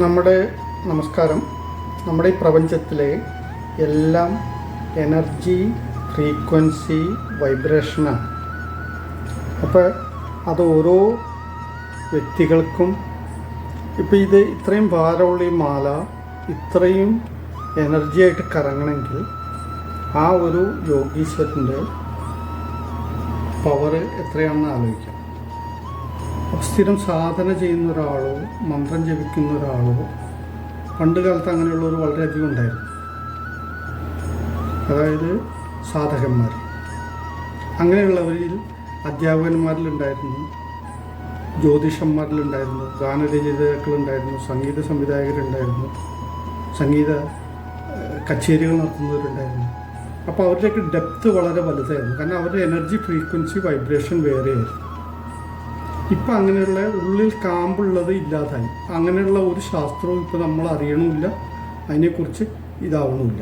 നമ്മുടെ നമസ്കാരം. നമ്മുടെ ഈ പ്രപഞ്ചത്തിലെ എല്ലാം എനർജി, ഫ്രീക്വൻസി, വൈബ്രേഷനാണ്. അപ്പോൾ അത് ഓരോ വ്യക്തികൾക്കും ഇപ്പോൾ ഇത് ഇത്രയും ഭാരമുള്ള ഈ മാല ഇത്രയും എനർജിയായിട്ട് കറങ്ങണമെങ്കിൽ ആ ഒരു യോഗീശ്വരൻ്റെ പവർ എത്രയാണെന്ന് ആലോചിക്കാം. സ്ഥിരം സാധന ചെയ്യുന്ന ഒരാളോ മന്ത്രം ജപിക്കുന്ന ഒരാളോ പണ്ട് കാലത്ത് അങ്ങനെയുള്ളവർ വളരെയധികം ഉണ്ടായിരുന്നു. അതായത് സാധകന്മാർ. അങ്ങനെയുള്ളവരിൽ അധ്യാപകന്മാരിലുണ്ടായിരുന്നു, ജ്യോതിഷന്മാരിലുണ്ടായിരുന്നു, ഗാനരചയിതാക്കളുണ്ടായിരുന്നു, സംഗീത സംവിധായകരുണ്ടായിരുന്നു, സംഗീത കച്ചേരികൾ നടത്തുന്നവരുണ്ടായിരുന്നു. അപ്പോൾ അവരുടെയൊക്കെ ഡെപ്ത് വളരെ വലുതായിരുന്നു. കാരണം അവരുടെ എനർജി, ഫ്രീക്വൻസി, വൈബ്രേഷൻ വേറെയായിരുന്നു. ഇപ്പം അങ്ങനെയുള്ള ഉള്ളിൽ കാമ്പുള്ളത് ഇല്ലാതായി. അങ്ങനെയുള്ള ഒരു ശാസ്ത്രവും ഇപ്പോൾ നമ്മൾ അറിയണമില്ല, അതിനെക്കുറിച്ച് ഇതാവണമില്ല.